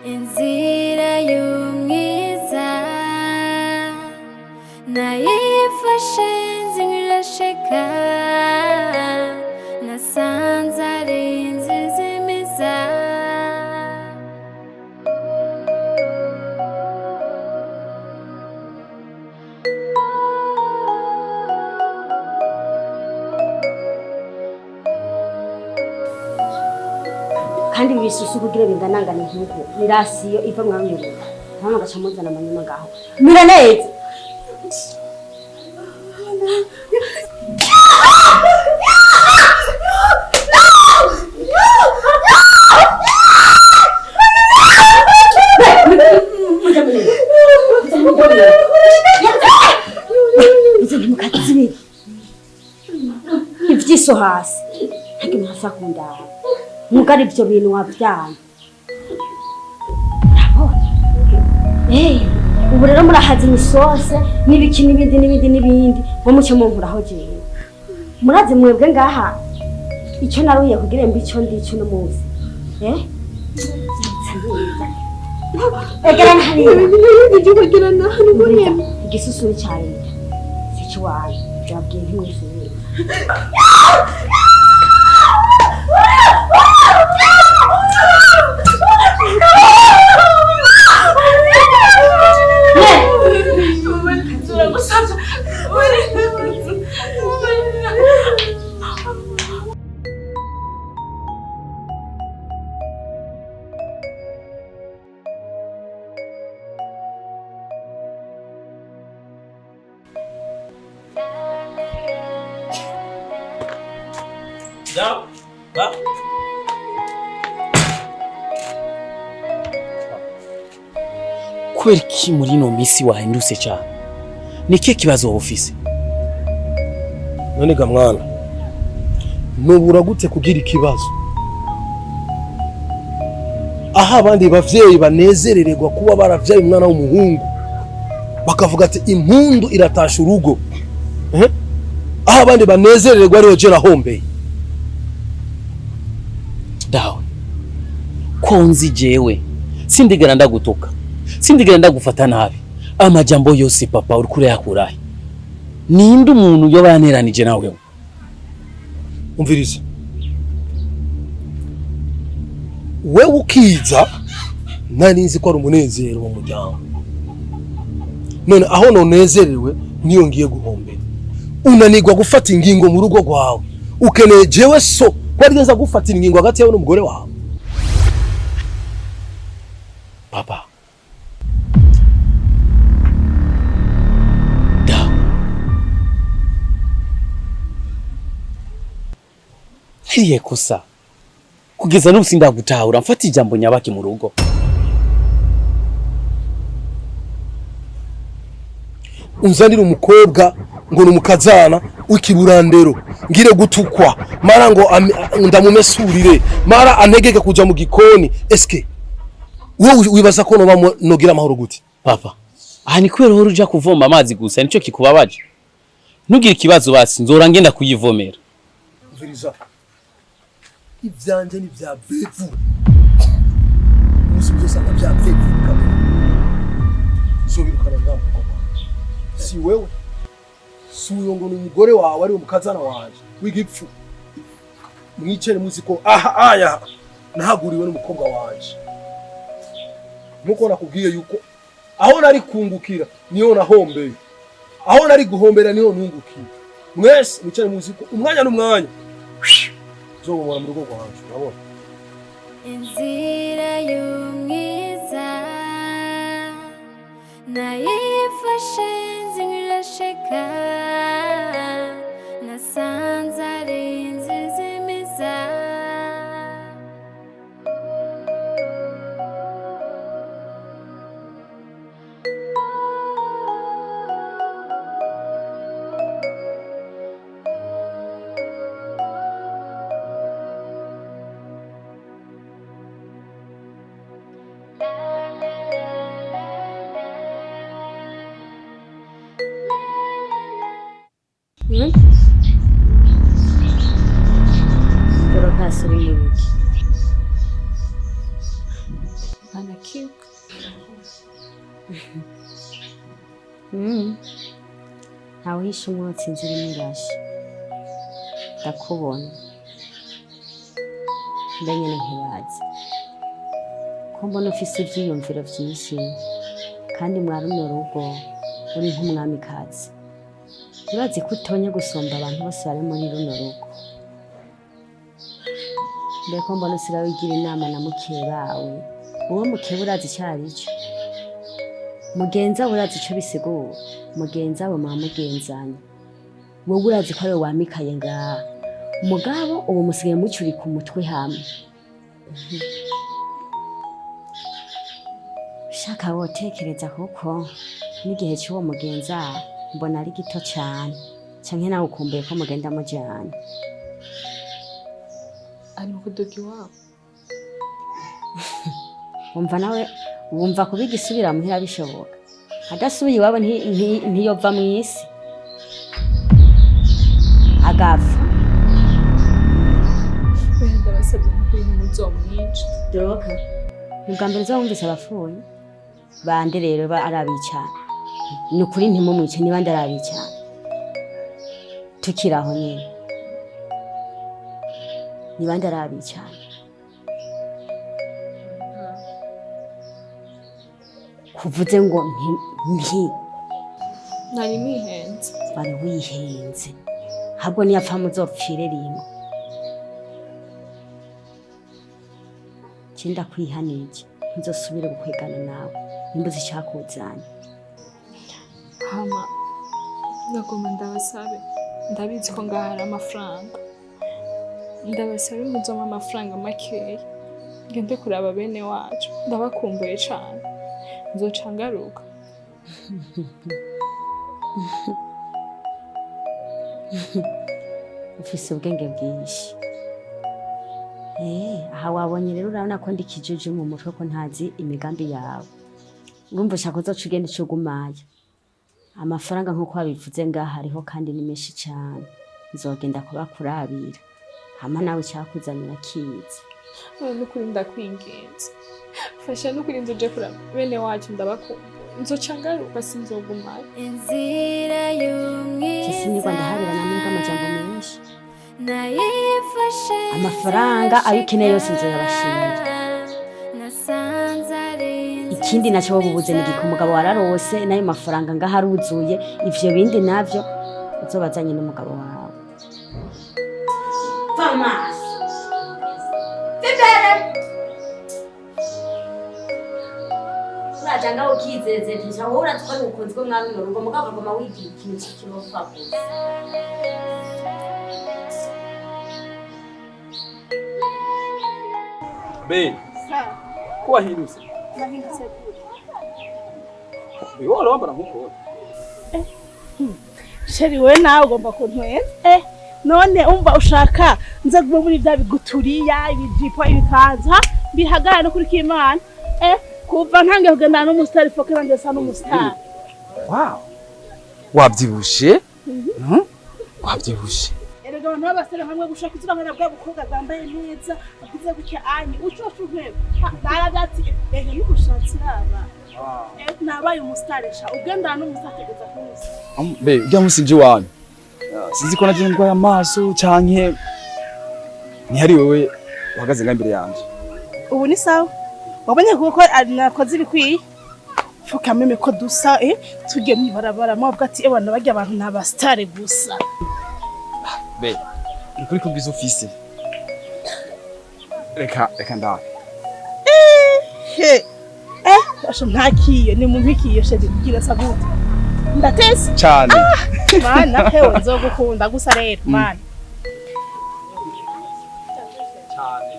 Inzira y'umwiza nayifashe nzirasheka nasanze ari Izimiza kandi bisusu kugira binganangana nk'uko nirasiyo iva mwamyuruka nta bagacamuzana amanyuma ngaho mira neza ivyiso hasi ntabwo mwasa kundaba mugari ivyo bintu wavyaye ubu rero murahaza imisose n'ibiki n'ibindi ngo muce munkuraho jewe murazi mwebwe ngaha ico naruye kugira mbi ico ndico no muzi egera hariya kugira nahari munyene igisusuri ca leta sico wawe byabwiye ntimwisubire Kweli ki muri no misi wahindutse cyane niki kibazo ofisi none ga mwana nubura gute kugira ikibazo aha abandi bavyeyi banezerererwa kuba baravyaye umwana w'umuhungu bakavuga ati impundu iratasha urugo aha abandi banezerererwa ariyo je nahombeye dawe konzi jewe sindigera ndagutuka sindigera ndagufata nabi amajambo yose papa uri kure yakurahe ninde umuntu yo baneranije nawe umviriza wewe ukiza nari nzi ko ari umunezero mu muryango none aho nonezerewe niyo ngiye guhombera unanigwa gufata ingingo mu rugo rwawe ukeneye jewe so kwari neza gufatira ingingo hagati yawe n'umugore wawe papa hiriye kosa kugeza n'ubu sindagutahura mfata ijambo nyabaki mu rugo unzanira umukobwa ngo numukazana w'ikiburandero ngire gutukwa mara ngo ndamumesurire mara antegeke kuja mu gikoni eske wowe wibaza ko nogira amahoro gute papa aha ni kwero uruja kuvoma amazi gusa nico kikubabaje nugira ikibazo basi nzora ngenda kuyivomera umviriza ivyanje ni vya vevu musi byosanga vya vevu kabisa so birukana ngambo kwa si wewe si uyo ngo n'umugore wawe ari umukazana wanje w'igipfu mwicere muzi ko aya nahaguriwe n'umukobwa wanje nuko nakubwiye yuko aho nari kungukira niyo nahombeye aho nari guhombera niyo ntungukiye mwese mwicare muzi ko umwanya n'umwanya zobumora mu rugo rwanje urabona Inzira y'umwiza nayifashe nzirasheka nasanze ari Izimiza Doro kasuri muki. Anaki Ntawihishe umwotsi inzira imwe irashe. Ndakubona. Mbe nyene ntibazi. Ko mbona ufise ivyiyumviro vyinshi kandi mwa runo rugo uri nk'umwamikazi. Urazi ko utonya gusumba abantu bose bari muri runo rugo. Mbeko mbona usigaye wigira inama na mukeba wawe. Uwo mukeba urazi icyo aricyo. Mugenza urazi icyo bisigura. Mugenza we mwamugenzanya. Wowe urazi ko ari we wamikaye ngaha. Mugabo ubu musigaye mucuri ku mutwe hamwe. Shaka wotekereza kuko n'igihe cy'uwo mugenza mbona ari gito cyane. Canke nawe ukumbuye ko mugenda mujyana. Ari mu kuduga iwabo. Wumva nawe wumva kubigisubira muhira bishoboka. Adasubiye iwabo ntiyova mu isi. Agapfa. Wenda basabye kuri muzomwica. Doka. Ubwa mbere uzawumvise abapfuye. Bande rero arabicana. Ni ukuri ntimumwice nibandi arabicana. Tukiraho nyine. Nibandi arabicana. Kuvuze ngo nti Nari nihenze. bari wihenze. Habwo niyapfa muzopfire rimwe. Cinda kwihanije ntuzosubire gukwegana nawe. Nimbuze icyakuzanye. Hama ndagomba ndabasabe. Ndabizi ko ngaha hari amafaranga. Ndabasabe muzoma amafaranga makeya. Ngende kuraba bene wacu. Ndabakumbuye cyane. Nzoca ngaruka. Ufise ubwenge bwinshi. Aha wabonye rero urabona ko ndi kijuju mu mutwe ko ntazi imigambi yawe. Urumva ushaka uzoca ugenda ucugumaye. Amafaranga nk'uko wabivuze ngaha hariho kandi ni menshi cyane. Nzogenda kubakurabira. Hama nawe cyakuzanira kiza. Nukuri ndakwingenza. Fasha nukuri nzoje kuraba bene wacu ndabakumbuye. Nzoca ngaruka sinzogumayo. Inzira y'umwiza. Kisi nigwa ndaharira namwe amajambo menshi. Nayifashe. Amafaranga ayo ukeneye yose nzoyabashimira. Nasanze ari Ikindi naco wobubuze ni giko umugabo wararose nayo mafaranga ngaharuzuye ivyo bindi navyo uzobazanye n'umugabo wawe. Thomas. Bibere. Urajanga ukizeze tisha wowe uratwara ukunzwe mwami no rugo mugabo ngoma wigiye ikintu cy'ikirofa gusa. Be, ko wahindutse? Nahindutse. Wihora wambara nk'uko. Sheri we nawe ugomba kuntweza. None umva ushaka nza guma muri bya biguturiya ibijipo ibikanza bihagarara no kuri Kimana. Kuva ntange kugenda n'umustar fokera ndesa n'umustar. Wow. Wabyibushe? Wabyibushe. Erega abantu babasere hamwe gushaka uzurangana bwa bukobwa bwambaye neza ukize gutya anyi ucosha uhweba. Narabyati n'ubushatsi raba. Nabaye umustarisha ugenda n'umustar tegeza kuza. Be, ujya musinje wanyu. Sinzi ko naje ndwaye amaso canke ntihari wewe uhagaze nga imbere yanje. Ubu ni sawa. Wabonye kuko nakoze ibikwiye. Fuka meme ko dusa tujye mwibarabara mwabwa ati ebana bajya abantu n'abastare gusa. Be, ukuri kubwiza ufise. Reka ndawe. Asho ntakiye ni mumpikiye shedi kugira sabuti. Ndatese Cyane. Mana hewe nzogukunda gusa rero mana. Cyane.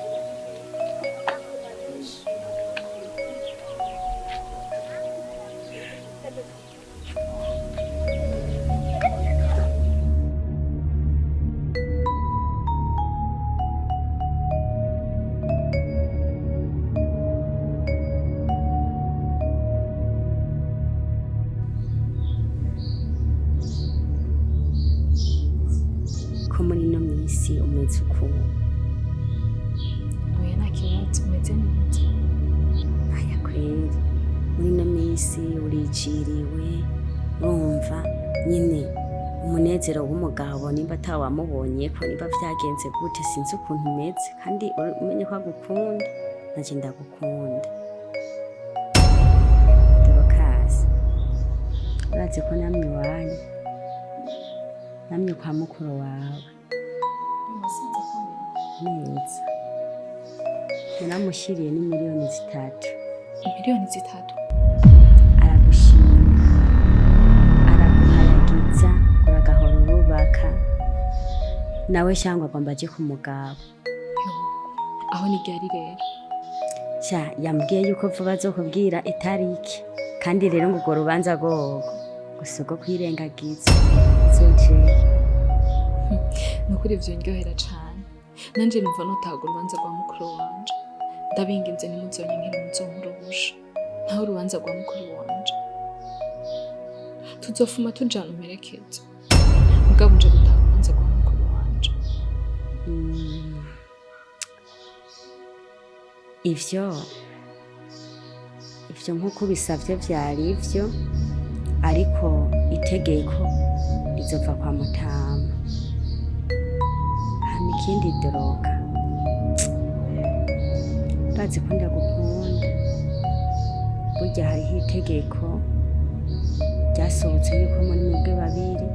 Ko muri no misi umeze uko. Oya nakibazo umeze neza. Aya kweri. Muri no misi uriciriwe. urumva nyine umunezero w'umugabo nimba atawamubonye ko niba vyagenze gute sinzi ukuntu umeze kandi umenye ko agukunda nanje ndagukunda Dorokasi urazi ko namwe iwanyu namwe kwa mukuru wawe neza naramushiriye ni miliyoni 3. Miliyoni 3? Aragushima araguharagiza uragahora urubaka nawe cyangwa agomba aje ku mugabo. Aho ni ryari rero? Sha yambwiye yuko vuba azokubwira itariki kandi rero ngo urwo rubanza gogo gusa uko kwirengagiza zoje nukuri ivyo ndyohera cane nanje numva notaga urubanza rwa mukuru wanje ndabinginze nimuzonyenkere muzonkurubusha ntaho urubanza rwa mukuru wanje tuzofuma tujana umperekeza mugabo nje gutaha urubanza rwa mukuru wanje. ivyo nk'uko bisavye vyari ivyo ariko itegeko rizova kwa Mutama. Hama ikindi Doroka urazi ko ndagukunda burya hariho itegeko ryasohotse yuko muri mwebwe babiri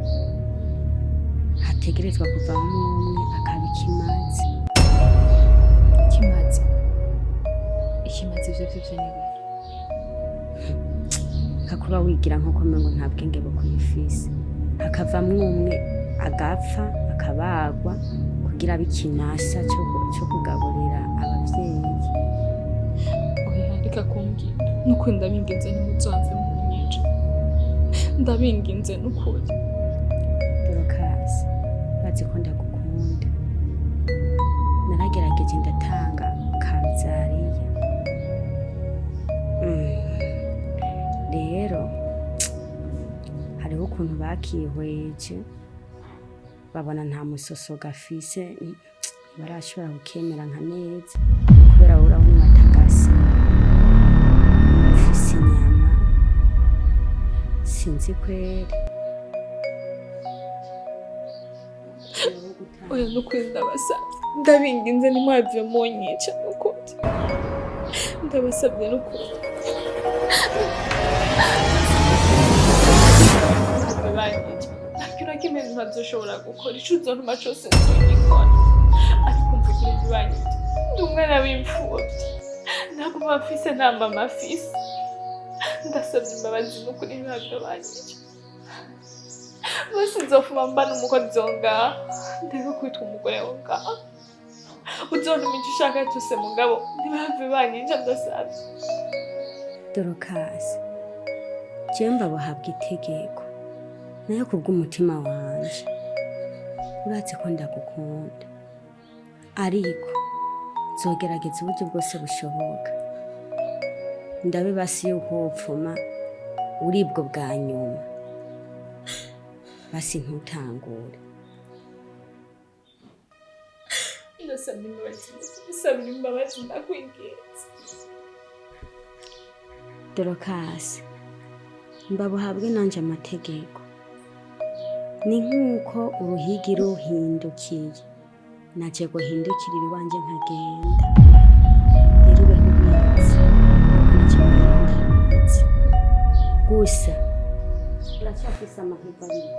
hategerezwa kuvamo umwe akaba ikimazi. Ikimazi ivyo niwe hakuba wigira nko mengo nta bwenge bwo kuyifise hakavamwo umwe agapfa akabagwa kugira bikinasa cyo kugaburira abavyeyi. Oya reka kumbwira nuko ndabinginze nimuzanze mu nyinshi ndabinginze nukuri Dorokasi bazi ko ndagukunda naragerageje ndatanga Kanzariya rero hariho ukuntu bakihweje babona nta musoso gafise barashobora gukemera nka neza kubera urabona atagase ufise inyama sinzi kweri. oya nukuri ndabasabye ndabinginze nimwavye munyica nukuri ndabasabye nukuri banyica ntakira kimwe ntazoshobora gukora ico uzontuma cose nzogikora ariko mvugire ntibanyica ndi umwana w'imfuvyi ntabwo bafise nta mama afise ndasabye imbabazi nukuri ntibavyo banyica bose nzofuma mbana umukozi wo ngaha ndeke kwitwa umugore wo ngaha uzontuma ico ushaka cyose mugabo ntibave banyica ndasabye. Dorokasi jemba bahabwa itegeko nayo kubw'umutima wanje urazi ko ndagukunda ariko nzogerageza uburyo bwose bushoboka ndabe basi yuko wopfuma uribwo bwa nyuma basi ntutangure. Ndasabye imbabazi ndakwinginze. Dorokasi mbabuhabwe nanje amategeko ni nk'uko uruhigi ruhindukiye naje guhindukirira iwanje nkagenda iribeho bizi gusa uracyafise amahirwe abiri.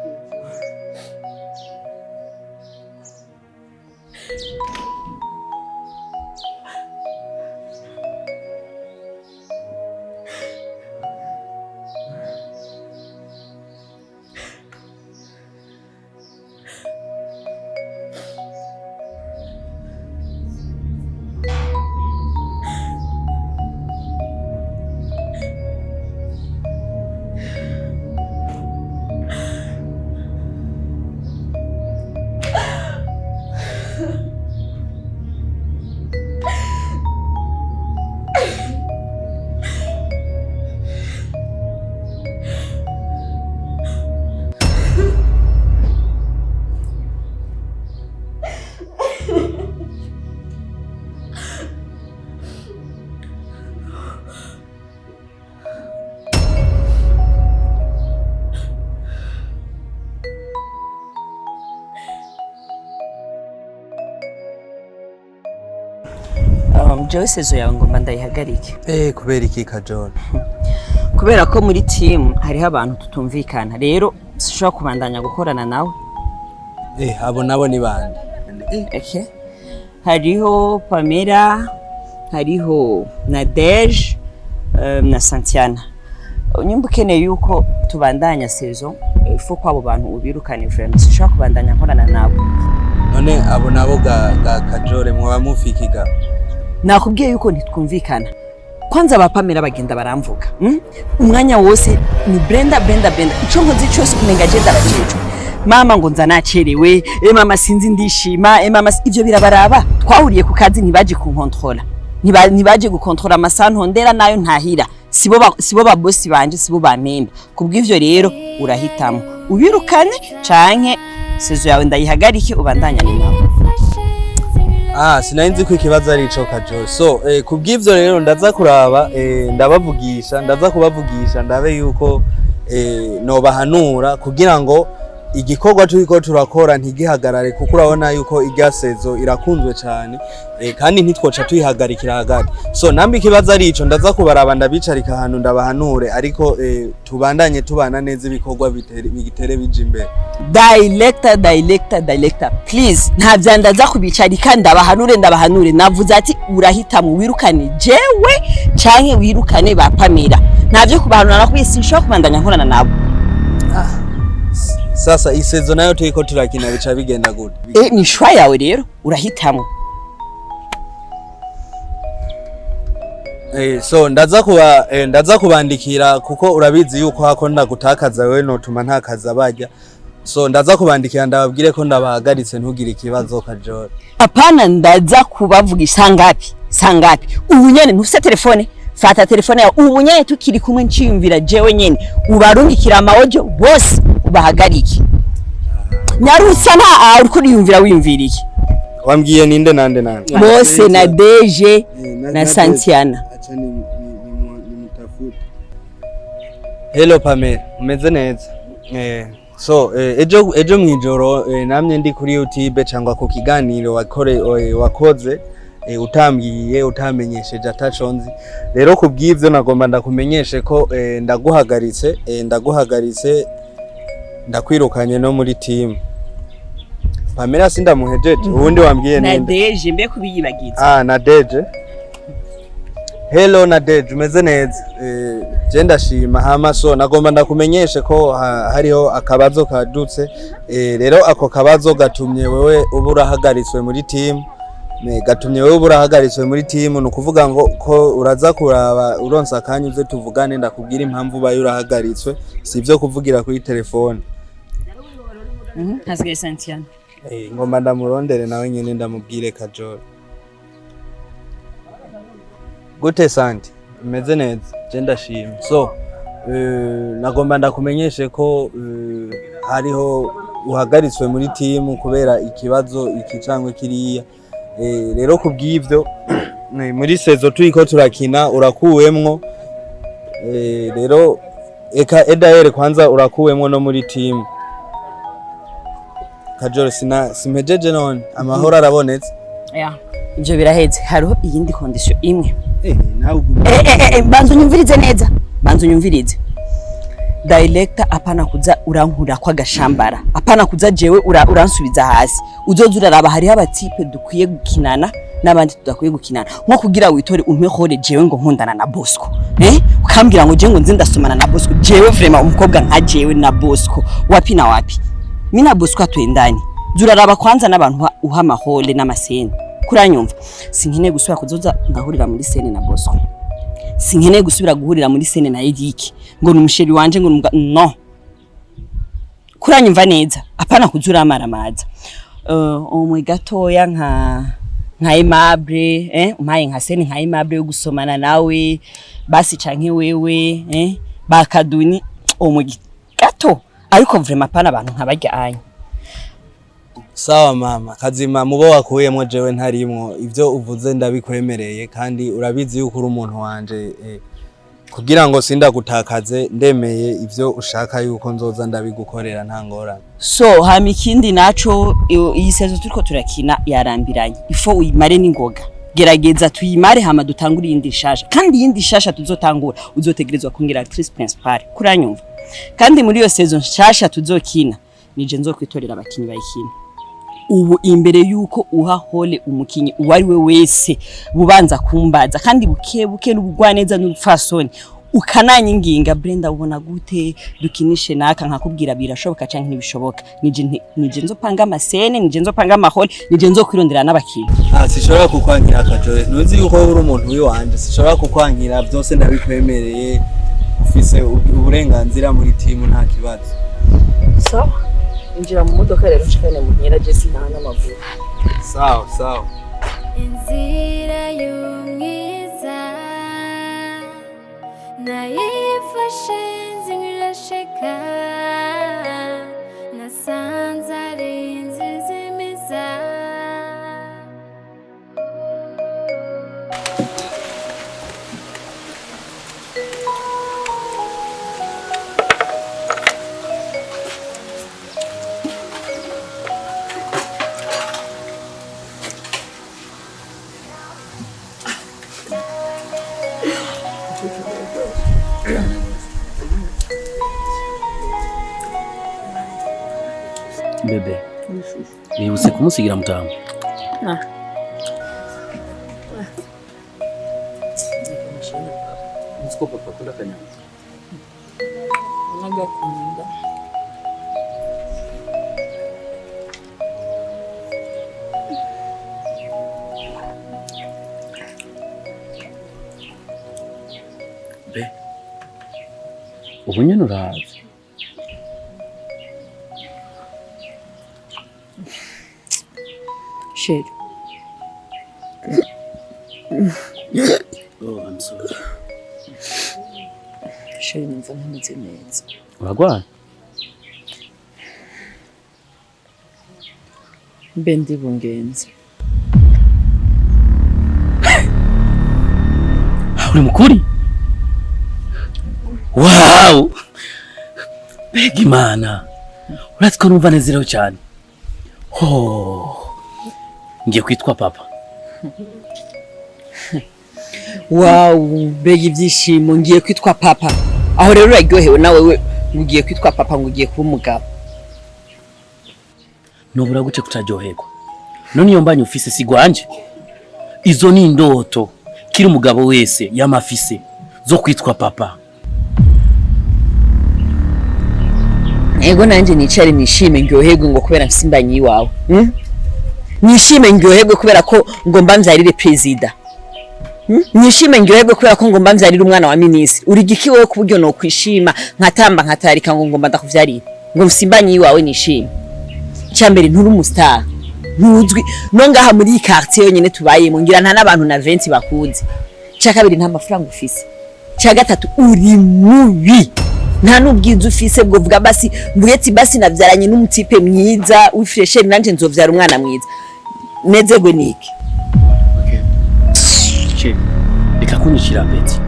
jewe sezo yawe ngomba ndayihagarike. Kubera iki Kajol? Kubera ko muri team hariho abantu tutumvikana. Rero sishobora kubandanya gukorana nawe. Abo nabo ni bande? Okay. Hariho Pamela, hariho Nadege, na Santiana. Nyumva ukeneye yuko tubandanya sezo, ifo ko abo bantu ubirukane vraiment sishobora kubandanya nkorana nabo. None abo nabo ga Kajole mwa mufikiga? Nakubwiye yuko ntitwumvikana. Kwanza abapamera bagenda baramvuga. Umwanya wose ni Brenda. Ico nkozi cyose kumenga je ndarajeje. Mama ngo nza nacerewe, mama sinzi ndishima, mama ivyo birabaraba. Twahuriye ku kazi ntibaje kunkontrola. Ntibaje gukontrola amasanto ndera nayo ntahira. Sibo ba boss banje, sibo ba member. Kubw'ivyo rero urahitamo. Ubirukane canke sezo yawe ndayihagarike ubandanya ni nawe. Sinari nzi ko ikibazo ari ico Kajol. So kubw'ivyo rero ndaza kuraba ndaza kubavugisha ndabe yuko nobahanura kugira ngo igikorwa turiko turakora ntigihagarare kuko urabona yuko iryasezo irakunzwe cyane kandi ntitwoca tuyihagarikira hagati. So nambi ikibazo ari ico ndaza kubaraba ndabicarika ahantu ndabahanure ariko tubandanye tubana neza ibikorwa bigitere bije imbere. Director please nta vyandaza kubicarika ndabahanure navuze ati urahitamo wirukane jewe canke wirukane bapamira. Ntavyo kubahanura nakwisi nshobora kubandanya nkorana nabo. Sasa isezo nayo turiko turakina bica bigenda gute? Ni shwa yawe rero urahitamo. So ndaza kubandikira kuko urabizi yuko hako ndagutakaza wewe notuma ntakaza bajya. So ndaza kubandikira ndababwire ko ndabahagaritse ntugire ikibazo Kajol. Apana ndaza kubavugisha sangapi. Ubu nyene ntufite telefone? Fata telefone yawe ubu nyene tukiri kumwe nciyumvira jewe nyene ubarungikira amaojo bose ubahagarike. Nyarutsa nta uriko yumvira wiyumviriye. Wambwiye ninde nande? Bose na Deje na Santiana. Acha nimutafuta. Hello Pamela, umeze neza? So ejo mwijoro namye ndi kuri YouTube cyangwa ku kiganiro wakoze utambwiye utamenyesheje ataconzi. Rero kubw'ivyo nagomba ndakumenyeshe ko ndaguhagaritse ndakwirukanye no muri team. Pamela sindamuhejeje ubundi wambwiye ninde? Nadege mbe kubiyibagiza. Nadege. Hello Nadege, umeze neza? Je ndashima hama. So nagomba ndakumenyeshe ko hariho akabazo kadutse. Rero ako kabazo gatumye wewe uburahagaritswe muri team. Nukuvuga ngo ko uraza kuraba uronsa akanya uze tuvugane ndakubwira impamvu bayo urahagaritswe, sivyo kuvugira kuri telefone. Hasigaye Santiana. Ngomba ndamurondere nawe nyene ndamubwire Kajol. Gute Santi, umeze neza? Je ndashima. So nagomba ndakumenyeshe ko hariho uhagaritswe muri team kubera ikibazo ikicangwe kiriya. Rero kubw'ivyo muri sezo turiko turakina urakuwemwo. Rero edaere kwanza urakuwemwo no muri team. Kajol simejeje none amahoro arabonetse. Ivyo biraheze. Hariho iyindi condition imwe. Nawe banzo nyumvirize. Director apana kuza urankura kwa gashambara. Apana kuza jewe uransubiza hasi. Uzoza uraraba hariho abatipe dukwiye gukinana n'abandi tudakwiye gukinana. Nko kugira witore umpehore jewe ngo nkundana na Bosco. Ukambwira ngo je ngo nzi ndasomana na Bosco. Jewe vraiment umukobwa nka jewe na Bosco. Wapi na wapi? Mina Bosco atwendani. Zuraraba kwanza n'abantu uha mahole n'amaseni. Kuranyumva. Sinkene gusubira kuzoza ngahurira muri sene na Bosco. Sinkene gusubira guhurira muri sene na Ediki. Ngo numusheri wanje ngo no. Kuranyumva neza. Apana kuzura amaramaza. Omwe gatoya nka Aimable, umpaye nka sene nka Aimable yo gusomana nawe, basi canke wewe, bakaduni omwe gato. Ariko vraiment apana abantu nkabajya anya. Sawa mama, kazima mubo wakuyemo jewe ntarimwo, ivyo uvuze ndabikwemereye kandi urabizi yuko uri umuntu wanje kugira ngo sinda gutakaze ndemeye ivyo ushaka yuko nzoza ndabigukorera nta ngorane. So hama ikindi naco iyi sezo turiko turakina yarambiranye. Ifo uyimare n'ingoga. gerageza tuyimare hama dutangure iyindi shasha kandi iyindi shasha tuzotangura uzotegerezwa kungira actrice principale kuranyumva kandi muri iyo saison shasha tuzokina nije nzokwitorera abakinyi bayikina ubu imbere yuko uha hole umukinyi uwari we wese bubanza kumbaza kandi buke n'ubugwaneza n'urufasoni ukananyinginga Brenda ubona gute dukinishe naka nkakubwira birashoboka canke ntibishoboka nije nzopanga amasene nije nzopanga amahole nije nzokwirondera n'abakinyi sishobora kukwankira akajoye ntuzi yuko uri umuntu wiwanje sishobora kukwankira byose ndabikwemereye ufise uburenganzira muri timu nta kibazo so injira mu modoka rero nshikane mu nkera Jesse nta amaguru sawa Inzira y'umwiza nayifashe nzirasheka nasanze ari Izimiza Bebe, nibutse kumusigira mutamu. Nziko papa kunda kanyama. Nagakunda. Be, ubu nyine urazi. Sheri. Oh, I'm sorry. Sheri numva ntameze neza. Uragwaye? Mbe ndi bungenze. Uri mukuri? Wow! Bega Imana. Uretse ko numva nezerewe cyane. Ngiye kwitwa papa. Wow, bega ibyishimo ngiye kwitwa papa. Aho rero uraryohewe nawe we ugiye kwitwa papa ngo ugiye kuba umugabo. Nobura guce kutaryoherwa. None iyo mbanye ufise sigwanje. Izo ni indoto kiri umugabo wese yamafise zo kwitwa papa. Ego nanje nicare nishime ngyoherwe ngo kubera msimbanyi wawe. Nishime ngyoherwe kubera ko ngomba mvyarire president. Nishime ngyoherwe kubera ko ngomba mvyarire umwana wa minisitiri. Uri giki wewe kuburyo no kwishima nkatamba nkatarika ngo ngomba ndakuvyarira. Ngo msimbanyi wawe nishime. Cyambere nturi umustar. Ntuzwi no ngaha muri quartier yonyene tubayemo ngira nta nabantu na 20 bakunze. Cya kabiri nta mafaranga ufise. Cya gatatu uri mubi. Nta nubwiza ufise bwo vuga basi mbuyeti basi navyaranye n'umutipe mwiza wifreshe nanje nzovyara umwana mwiza. Nezegwe niki? Okay. Che. Reka kunyishira beti.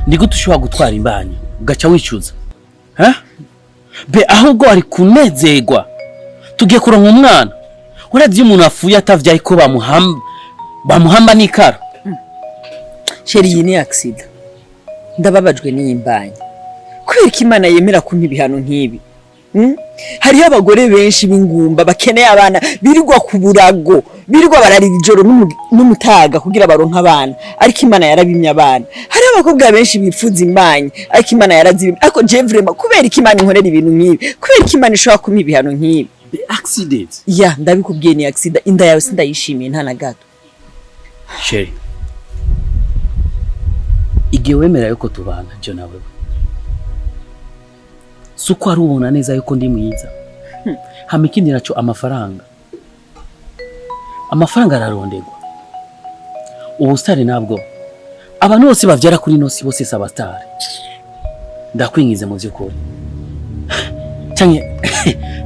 Ndigute ushobora gutwara imbanyi ugaca wicuza. Be ahubwo ari kunezegwa. Tugiye kuronka umwana. Urazi umuntu afuye atavyaye ko bamuhamba n'ikara. Sheri iyi ni accident. Ndababajwe n'imbanyi. Kubera ko Imana yemera kumpa ibihano nk'ibi. Hariho abagore benshi b'ingumba bakeneye abana birirwa ku burago, birirwa bararira ijoro n'umutaga kugira baronka abana, ariko Imana yarabimye abana. Hariho abakobwa benshi bifuza imbanyi, ariko Imana yarazibimye. Ariko je vraiment kubera ko Imana inkorera ibintu nk'ibi, kubera ko Imana ishobora kumpa ibihano nk'ibi. Accident. Ya, ndabikubwiye ni accident. Inda yawe sindayishimiye nta na gato. Sheri. Igihe wemera yuko tubana je nawe. Suko ari ubona neza yuko ndi mwiza. Hama ikindi naco amafaranga. Amafaranga ararondegwa. Ubustari nabwo. Abantu bose bavyara kuri nosi bose sabastari. Ndakwingize mu byukuri. Canke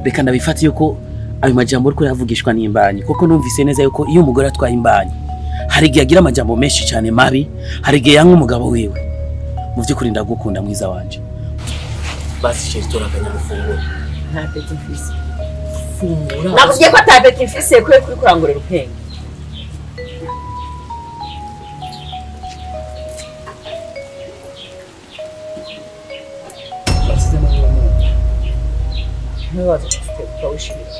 reka ndabifata yuko ayo majambo uriko yavugishwa n'imbanyi kuko numvise neza yuko iyo umugore atwaye imbanyi hari igihe agira amajambo menshi cyane mabi, hari igihe yanka umugabo wiwe. Mu byukuri ndagukunda mwiza wanje. Basi Sheri turakanya gufungura. Nta peti mfise. Fungura. Nakubwiye ko ata peti mfise kuri kurangurira ubwenge. ntibaze kuziteka wishimira.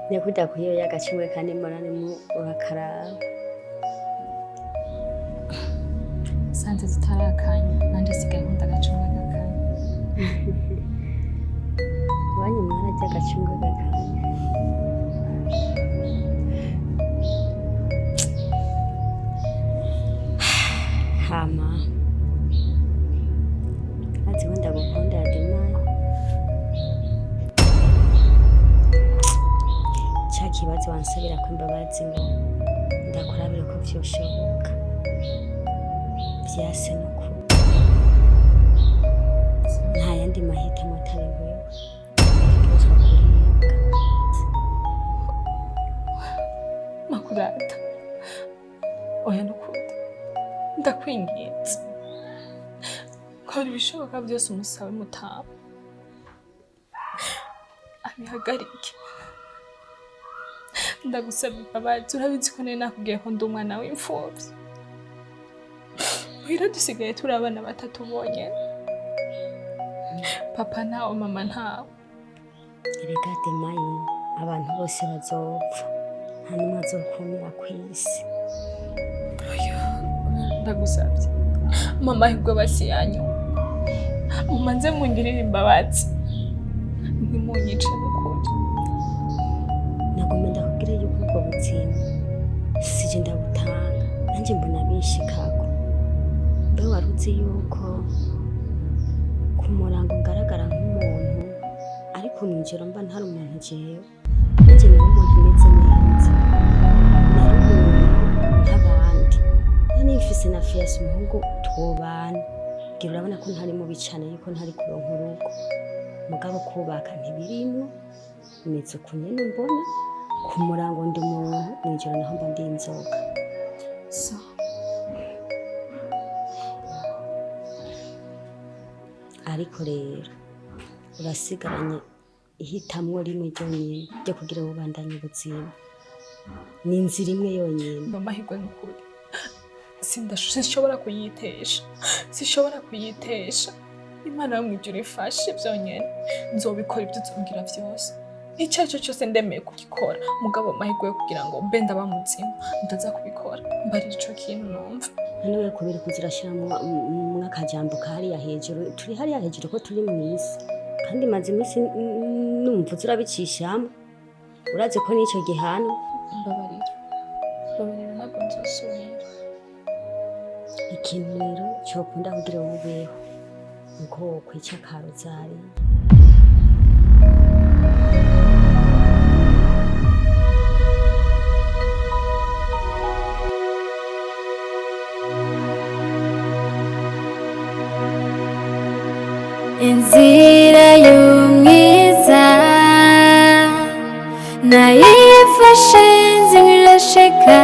Nekudakwiye yagacimwe kandi mbona ni urakaraba. Sanze zitarakanya nanje sigaye nkunda agacunga gakanya. Wanyu mwana ry'agacunga gakanya. Hama ati wenda gukunda adimai cha kibazo wansabira ko imbabazi ngo ndakurabira ko vyoshoboka vyase nuko nta yandi mahitamo atari wewe Makurata oya nukunda ndakwinginze kora ibishoboka byose umusabe mutaba abihagarike. Ndagusaba imbabazi urabizi ko nari nakubwiye ko ndi umwana w'imfubyi. Muhira dusigaye turi abana batatu bonyene. Papa ntawe mama ntawe. Erega Demayi abantu bose bazopfa nta n'umwe azokumira kw'isi. Ndagusabye mama ahubwo basi yanyu mumanze mungirire imbabazi ntimunyice n'ukuri. Nagomba ndakubwira yuko ubwo buzima sije ndabutanga nanjye mbona bishikako. Mbe wari uzi yuko ku murango ngaragara nk'umuntu ariko mw'ijoro mba ntari umuntu jewe nanjye nari umuntu ameze neza nari umuntu nk'abandi nari mfise na fiyasi umuhungu twobana ngira urabona ko ntari mubi cane yuko ntari kuronka urugo mugabo kubaka ntibirimwo imeze uko nyene mbona ku murango ndi umuntu mw'ijoro naho mba ndi inzoga. So ariko rero urasigaranye ihitamwo rimwe ryonyene ryo kugira ngo ubandanye ubuzima. Ni inzira imwe yonyene. Amahirwe n'ukuri sinshobora kuyitesha. Imana yo mw'ijuru ifashe byonyene nzobikora ibyo uzombwira byose. Icyo ari cyo cyose ndemeye kugikora mugabo amahirwe yo kugira ngo mbe ndaba muzima ndaza kubikora mbari ico kintu numva. Niwe kubera kuzirashiramwo mwakajambo kariya hejuru turi hariya hejuru ko turi mw'isi kandi maze imisi numva urabicishamo uraze ko n'icyo gihano. Mbabarira ntabwo nzosubira. Ikintu rero cyokunda kugira ngo ubeho nuko wokwica karozari. Inzira y'umwiza nayifashe nzirashika